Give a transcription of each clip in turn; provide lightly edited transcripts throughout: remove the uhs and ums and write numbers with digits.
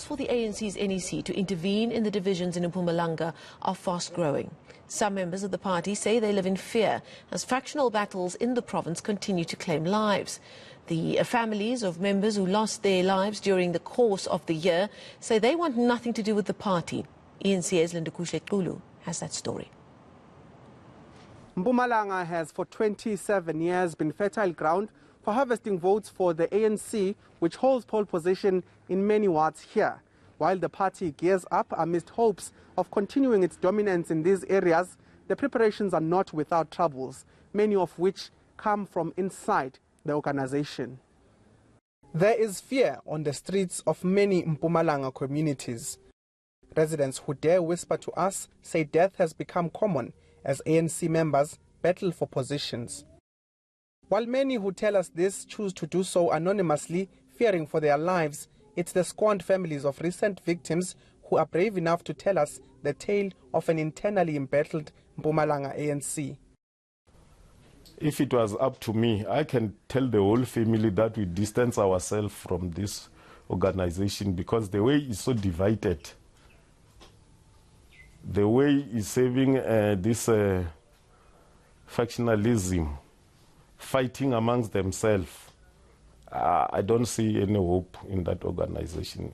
for the ANC's NEC to intervene in the divisions in Mpumalanga are fast growing. Some members of the party say they live in fear as factional battles in the province continue to claim lives. The families of members who lost their lives during the course of the year say they want nothing to do with the party. eNCA's Lindokuhle Xulu has that story. Mpumalanga has for 27 years been fertile ground for harvesting votes for the ANC, which holds pole position in many wards here. While the party gears up amidst hopes of continuing its dominance in these areas, the preparations are not without troubles, many of which come from inside the organization. There is fear on the streets of many Mpumalanga communities. Residents who dare whisper to us say death has become common as ANC members battle for positions. While many who tell us this choose to do so anonymously, fearing for their lives, it's the scorned families of recent victims who are brave enough to tell us the tale of an internally embattled Mpumalanga ANC. If it was up to me, I can tell the whole family that we distance ourselves from this organization because the way is so divided. The way is saving this factionalism, fighting amongst themselves. I don't see any hope in that organization.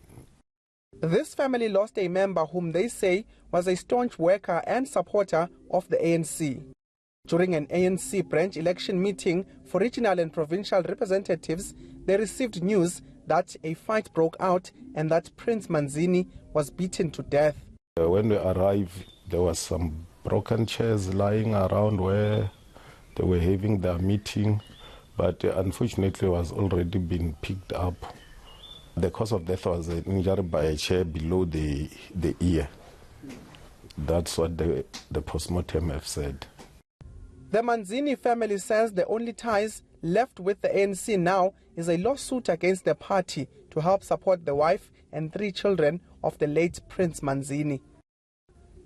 This family lost a member whom they say was a staunch worker and supporter of the ANC. During an ANC branch election meeting for regional and provincial representatives, they received news that a fight broke out and that Prince Manzini was beaten to death. When we arrived, there was some broken chairs lying around where they were having their meeting, but unfortunately was already been picked up. The cause of death was an injury by a chair below the ear. That's what the postmortem have said. The Manzini family says the only ties left with the ANC now is a lawsuit against the party to help support the wife and 3 children of the late Prince Manzini.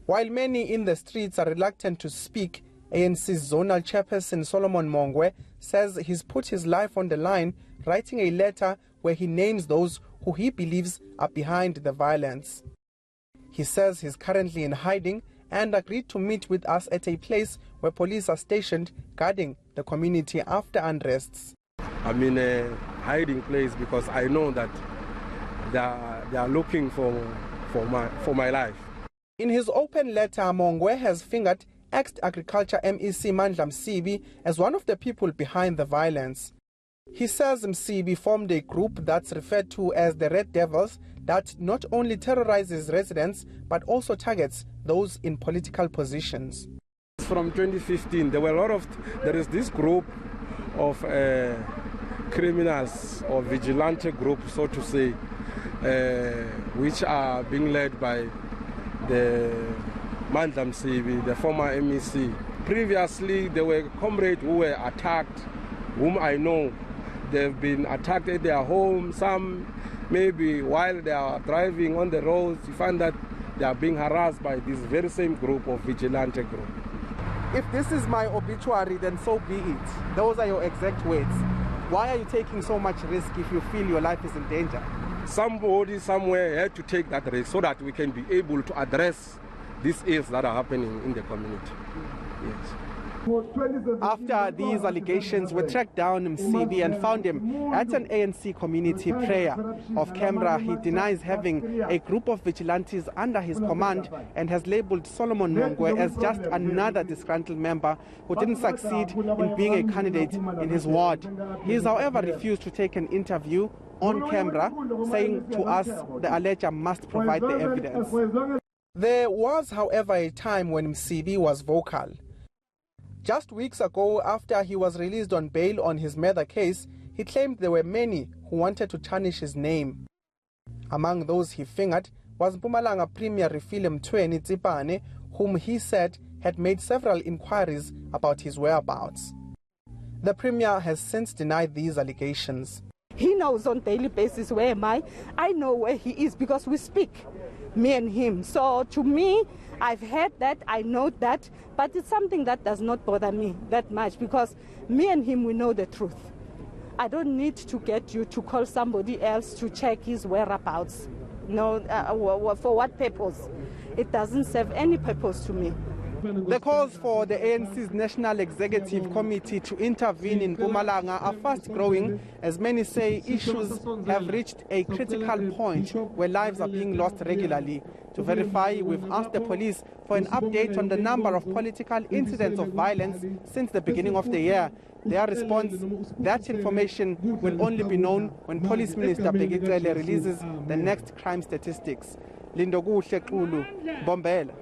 While many in the streets are reluctant to speak, ANC's zonal chairperson Solomon Mongwe says he's put his life on the line, writing a letter where he names those who he believes are behind the violence. He says he's currently in hiding and agreed to meet with us at a place where police are stationed guarding the community after unrests. I'm in a hiding place because I know that they are looking for my life. In his open letter, Mongwe has fingered ex-agriculture MEC Mandla Msibi as one of the people behind the violence. He says Msibi formed a group that's referred to as the Red Devils that not only terrorizes residents but also targets those in political positions. From 2015, there is this group of criminals or vigilante group, so to say, which are being led by the Mandla Msibi, the former MEC. Previously, there were comrades who were attacked, whom I know. They've been attacked at their home. Some, maybe while they are driving on the roads, you find that they are being harassed by this very same group of vigilante group. If this is my obituary, then so be it. Those are your exact words. Why are you taking so much risk if you feel your life is in danger? Somebody somewhere had to take that risk so that we can be able to address these ills that are happening in the community. Yes. After these allegations, we tracked down Msibi and found him at an ANC community prayer. Off camera, he denies having a group of vigilantes under his command and has labeled Solomon Mongwe as just another disgruntled member who didn't succeed in being a candidate in his ward. He has, however, refused to take an interview on camera, saying to us the alleger must provide the evidence. There was, however, a time when Msibi was vocal. Just weeks ago, after he was released on bail on his murder case, he claimed there were many who wanted to tarnish his name. Among those he fingered was Mpumalanga Premier Refilm Mthweni Tsipane, whom he said had made several inquiries about his whereabouts. The Premier has since denied these allegations. He knows on a daily basis where am I know where he is because we speak, me and him. So to me, I've heard that, I know that, but it's something that does not bother me that much because me and him, we know the truth. I don't need to get you to call somebody else to check his whereabouts. No, for what purpose? It doesn't serve any purpose to me. The calls for the ANC's National Executive Committee to intervene in Mpumalanga are fast growing, as many say issues have reached a critical point where lives are being lost regularly. To verify, we've asked the police for an update on the number of political incidents of violence since the beginning of the year. Their response: that information will only be known when Police Minister Bheki Cele releases the next crime statistics. Lindokuhle Xulu, Bombela.